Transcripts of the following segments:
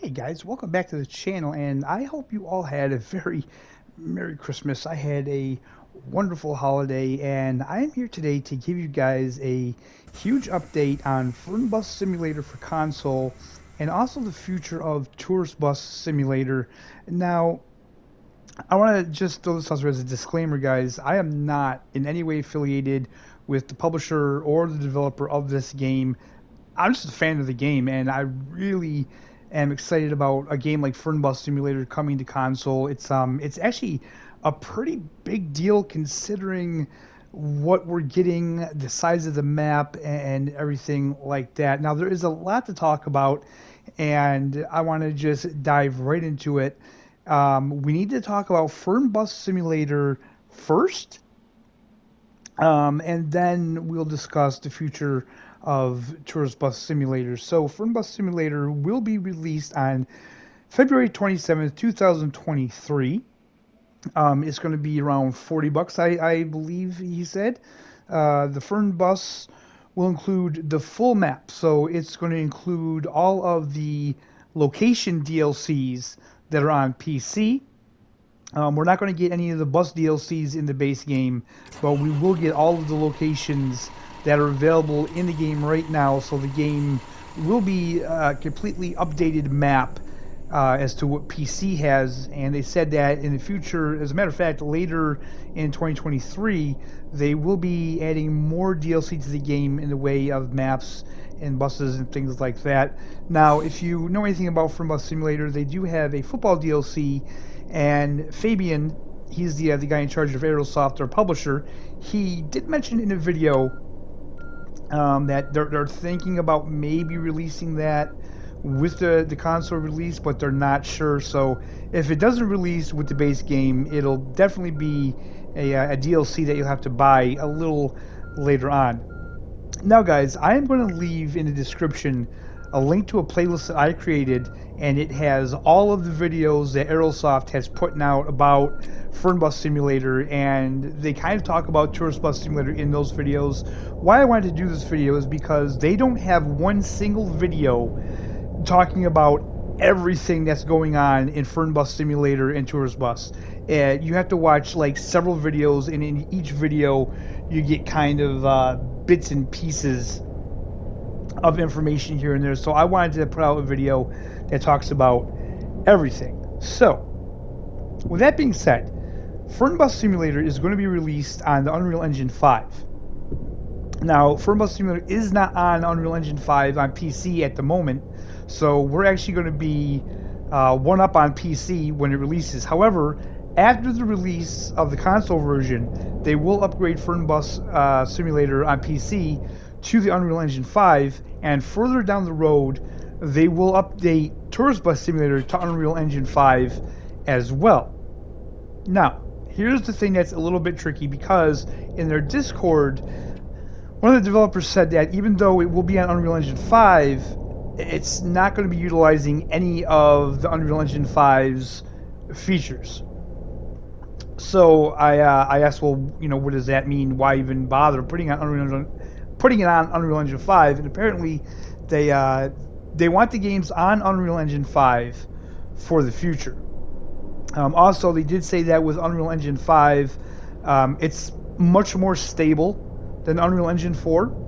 Hey guys, welcome back to the channel, and I hope you all had a very Merry Christmas. I had a wonderful holiday, and I am here today to give you guys a huge update on Fernbus Simulator for console and also the future of Tourist Bus Simulator. Now, I want to just throw this out there as a disclaimer, guys. I am not in any way affiliated with the publisher or the developer of this game. I'm just a fan of the game, and I really am excited about a game like Fernbus Simulator coming to console. It's actually a pretty big deal considering what we're getting, the size of the map, and everything like that. Now, there is a lot to talk about, and I want to just dive right into it. We need to talk about Fernbus Simulator first, and then we'll discuss the future of Tourist Bus Simulator. So Fernbus Simulator will be released on February 27th, 2023. It's going to be around $40, I believe he said. The Fernbus will include the full map, so it's going to include all of the location DLCs that are on PC. We're not going to get any of the bus DLCs in the base game, but we will get all of the locations that are available in the game right now. So the game will be a completely updated map as to what PC has, and they said that in the future, as a matter of fact, later in 2023, they will be adding more DLC to the game in the way of maps and buses and things like that. Now, if you know anything about Fernbus Simulator, they do have a football DLC, and Fabian, he's the guy in charge of Aerosoft, their publisher. He did mention in a video that they're thinking about maybe releasing that with the console release, but they're not sure. So if it doesn't release with the base game, it'll definitely be a DLC that you'll have to buy a little later on. Now guys, I am going to leave in the description a link to a playlist that I created, and it has all of the videos that Aerosoft has put out about Fernbus Simulator, and they kind of talk about Tourist Bus Simulator in those videos. Why I wanted to do this video is because they don't have one single video talking about everything that's going on in Fernbus Simulator and Tourist Bus. You have to watch like several videos, and in each video you get kind of bits and pieces of information here and there. So I wanted to put out a video that talks about everything. So with that being said, Fernbus Simulator is going to be released on the Unreal Engine 5. Now, Fernbus Simulator is not on Unreal Engine 5 on PC at the moment, so we're actually going to be one up on PC when it releases. However, after the release of the console version, they will upgrade Fernbus Simulator on PC to the Unreal Engine 5, and further down the road, they will update Tourist Bus Simulator to Unreal Engine 5 as well. Now, here's the thing that's a little bit tricky, because in their Discord, one of the developers said that even though it will be on Unreal Engine 5, it's not going to be utilizing any of the Unreal Engine 5's features. So I asked, well, you know, what does that mean? Why even bother putting it on Unreal Engine 5? And apparently they want the games on Unreal Engine 5 for the future. Also, they did say that with Unreal Engine 5, it's much more stable than Unreal Engine 4,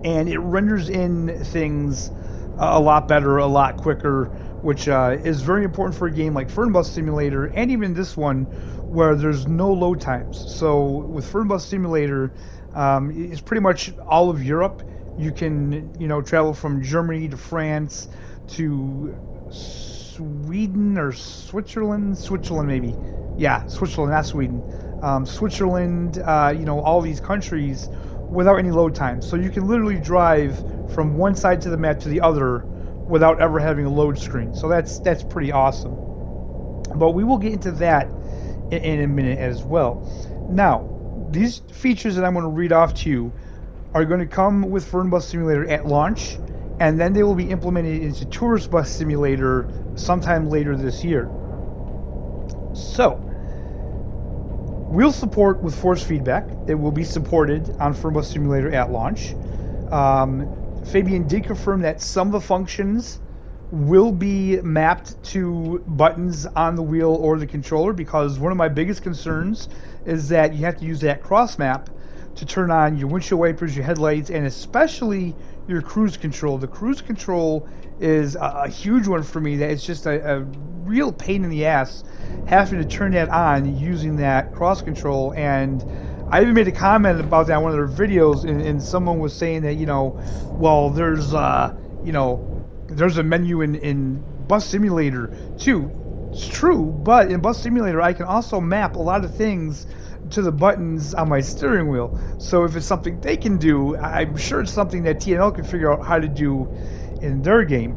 and it renders in things a lot better, a lot quicker, which is very important for a game like Fernbus Simulator, and even this one where there's no load times. So with Fernbus Simulator, it's pretty much all of Europe. You can, you know, travel from Germany to France to Sweden or Switzerland maybe. Yeah, Switzerland, not Sweden. Switzerland, you know, all these countries without any load time. So you can literally drive from one side to the map to the other without ever having a load screen. So that's pretty awesome. But we will get into that in a minute as well. Now, these features that I'm going to read off to you are going to come with Fernbus Simulator at launch, and then they will be implemented into Tourist Bus Simulator sometime later this year. So, we'll support with force feedback. It will be supported on Fernbus Simulator at launch. Fabian did confirm that some of the functions will be mapped to buttons on the wheel or the controller, because one of my biggest concerns is that you have to use that cross map to turn on your windshield wipers, your headlights, and especially your cruise control. The cruise control is a huge one for me. That it's just a real pain in the ass having to turn that on using that cross control. And I even made a comment about that in one of their videos, and someone was saying that, you know, well, there's there's a menu in Bus Simulator too. It's true, but in Bus Simulator I can also map a lot of things to the buttons on my steering wheel. So if it's something they can do, I'm sure it's something that TNL can figure out how to do in their game.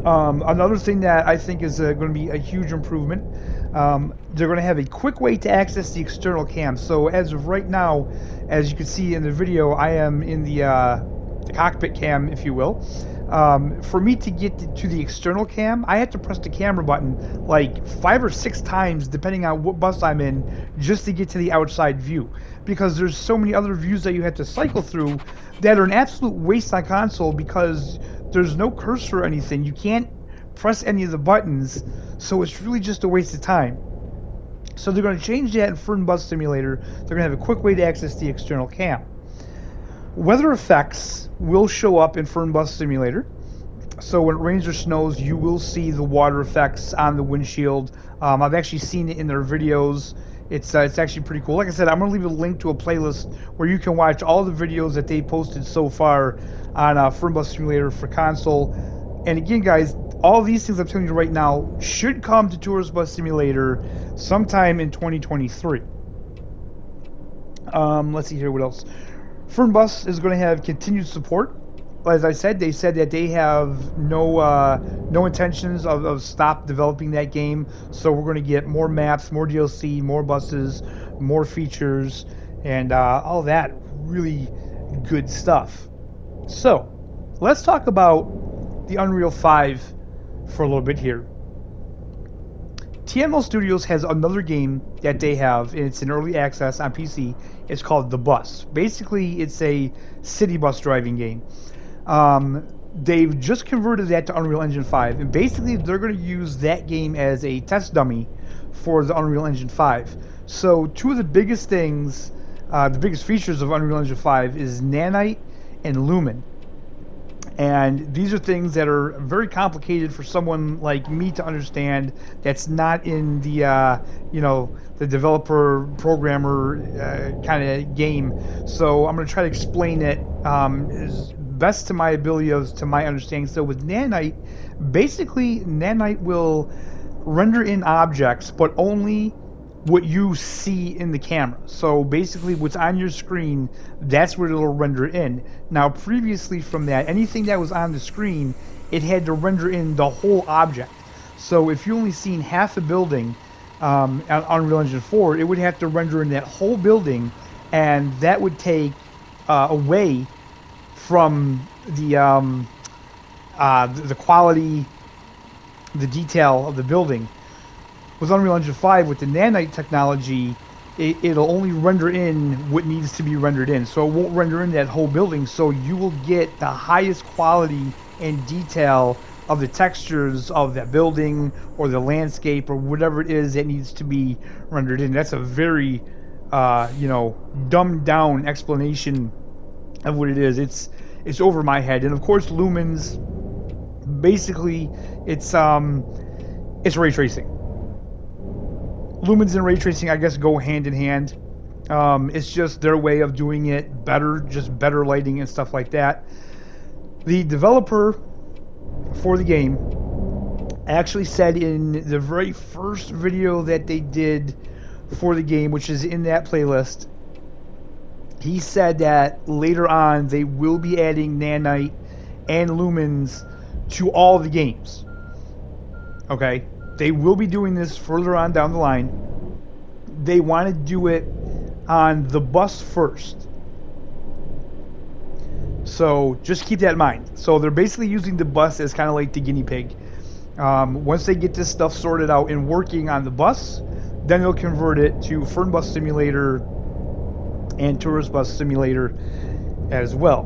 Another thing that I think is going to be a huge improvement, they're going to have a quick way to access the external cam. So as of right now, as you can see in the video, I am in the cockpit cam, if you will. For me to get to the external cam, I have to press the camera button like 5 or 6 times, depending on what bus I'm in, just to get to the outside view. Because there's so many other views that you have to cycle through that are an absolute waste on console, because there's no cursor or anything. You can't press any of the buttons, so it's really just a waste of time. So they're going to change that in Fernbus Simulator. They're going to have a quick way to access the external cam. Weather effects will show up in Fernbus Simulator. So when it rains or snows, you will see the water effects on the windshield. I've actually seen it in their videos. It's actually pretty cool. Like I said, I'm going to leave a link to a playlist where you can watch all the videos that they posted so far on Fernbus Simulator for console. And again, guys, all these things I'm telling you right now should come to Tourist Bus Simulator sometime in 2023. Let's see here, what else? Fernbus is going to have continued support. As I said, they said that they have no intentions of stop developing that game. So we're going to get more maps, more DLC, more buses, more features, and all that really good stuff. So let's talk about the Unreal 5 for a little bit here. TNL Studios has another game that they have, and it's in early access on PC. It's called The Bus. Basically, it's a city bus driving game. They've just converted that to Unreal Engine 5, and basically they're going to use that game as a test dummy for the Unreal Engine 5. So two of the biggest things, the biggest features of Unreal Engine 5 is Nanite and Lumen. And these are things that are very complicated for someone like me to understand, that's not in the the developer programmer kind of game. So I'm going to try to explain it as best to my ability, to my understanding. So with Nanite, basically Nanite will render in objects, but only what you see in the camera. So basically what's on your screen, that's where it'll render in. Now previously from that, anything that was on the screen, it had to render in the whole object. So if you only seen half a building on Unreal Engine 4, it would have to render in that whole building, and that would take away from the quality, the detail of the building. With Unreal Engine 5, with the Nanite technology, it'll only render in what needs to be rendered in. So it won't render in that whole building, so you will get the highest quality and detail of the textures of that building or the landscape or whatever it is that needs to be rendered in. That's a very, dumbed down explanation of what it is. It's over my head. And of course, Lumens, basically, it's ray tracing. Lumens and ray tracing, I guess, go hand in hand. It's just their way of doing it better, just better lighting and stuff like that. The developer for the game actually said in the very first video that they did for the game, which is in that playlist, he said that later on they will be adding Nanite and Lumens to all the games. Okay? They will be doing this further on down the line. They want to do it on the bus first. So just keep that in mind. So they're basically using the bus as kind of like the guinea pig. Once they get this stuff sorted out and working on the bus, then they'll convert it to Fernbus Simulator and Tourist Bus Simulator as well.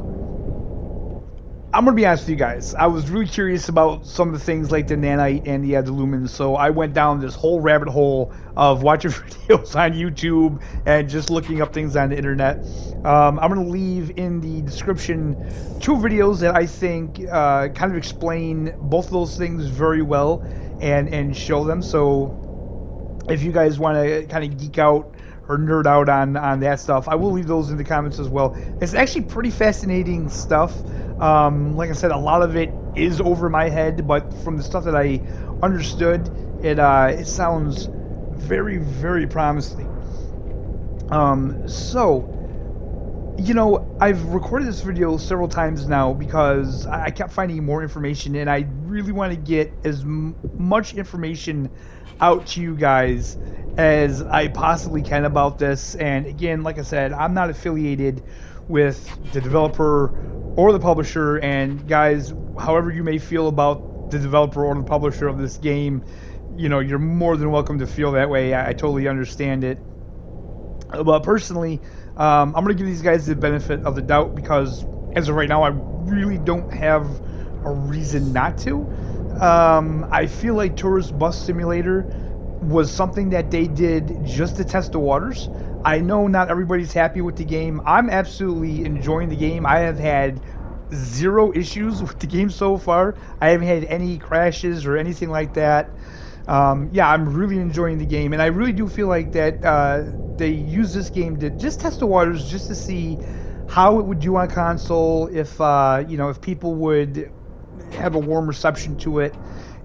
I'm gonna be honest with you guys. I was really curious about some of the things like the Nanite and the Lumen, so I went down this whole rabbit hole of watching videos on YouTube and just looking up things on the internet. I'm gonna leave in the description 2 videos that I think kind of explain both of those things very well and show them. So if you guys want to kind of geek out or nerd out on that stuff, I will leave those in the comments as well. It's actually pretty fascinating stuff. Like I said, a lot of it is over my head, but from the stuff that I understood, it sounds very, very promising. So, you know, I've recorded this video several times now because I kept finding more information, and I really want to get as much information out to you guys as I possibly can about this. And again, like I said, I'm not affiliated with the developer or the publisher, and guys, however you may feel about the developer or the publisher of this game, you know, you're more than welcome to feel that way. I totally understand it. But personally, I'm going to give these guys the benefit of the doubt because as of right now, I really don't have a reason not to. I feel like Tourist Bus Simulator was something that they did just to test the waters. I know not everybody's happy with the game. I'm absolutely enjoying the game. I have had 0 issues with the game so far. I haven't had any crashes or anything like that. Yeah, I'm really enjoying the game, and I really do feel like that they use this game to just test the waters, just to see how it would do on console, if you know, if people would have a warm reception to it.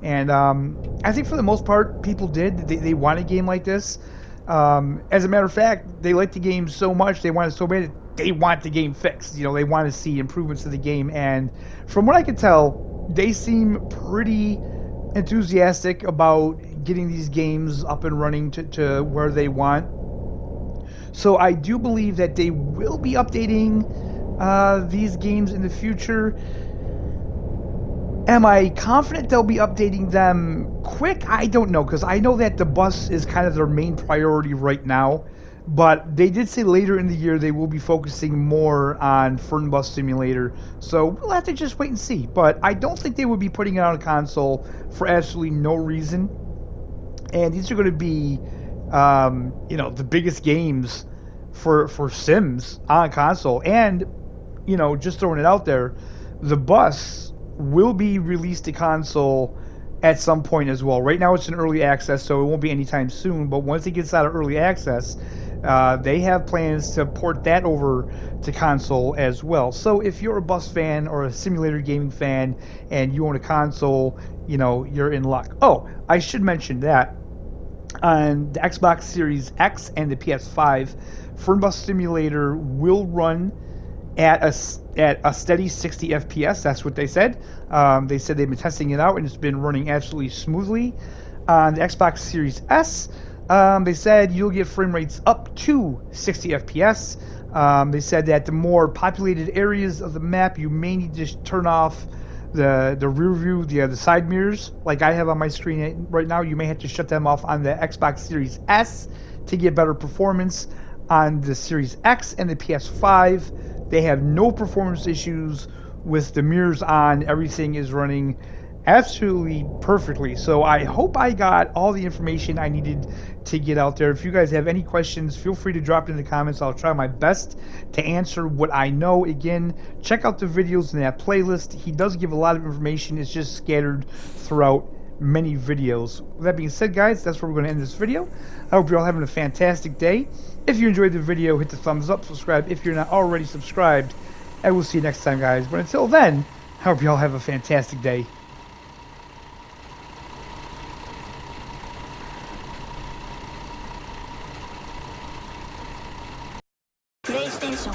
And I think for the most part, people did. They want a game like this. As a matter of fact, they like the game so much, they want it so bad, they want the game fixed. You know, they want to see improvements to the game. And from what I can tell, they seem pretty enthusiastic about getting these games up and running to where they want. So I do believe that they will be updating these games in the future. Am I confident they'll be updating them quick? I don't know, because I know that the bus is kind of their main priority right now. But they did say later in the year they will be focusing more on Fernbus Simulator. So we'll have to just wait and see. But I don't think they would be putting it on a console for absolutely no reason. And these are going to be, you know, the biggest games for Sims on console. And, you know, just throwing it out there, the bus will be released to console at some point as well. Right now it's in early access, so it won't be anytime soon. But once it gets out of early access, they have plans to port that over to console as well. So if you're a bus fan or a simulator gaming fan and you own a console, you know, you're in luck. Oh, I should mention that on the Xbox Series X and the PS5, Fernbus Simulator will run at a steady 60 FPS. That's what they said. They said they've been testing it out and it's been running absolutely smoothly. On the Xbox Series S, they said you'll get frame rates up to 60 FPS. They said that the more populated areas of the map, you may need to turn off the rear view, the side mirrors, like I have on my screen right now. You may have to shut them off on the Xbox Series S to get better performance. On the Series X and the PS5, they have no performance issues with the mirrors on. Everything is running absolutely perfectly. So I hope I got all the information I needed to get out there. If you guys have any questions, feel free to drop it in the comments. I'll try my best to answer what I know. Again, check out the videos in that playlist. He does give a lot of information. It's just scattered throughout many videos. With that being said, guys, that's where we're going to end this video. I hope you're all having a fantastic day. If you enjoyed the video, hit the thumbs up, subscribe if you're not already subscribed, and we'll see you next time, guys. But until then, I hope you all have a fantastic day. PlayStation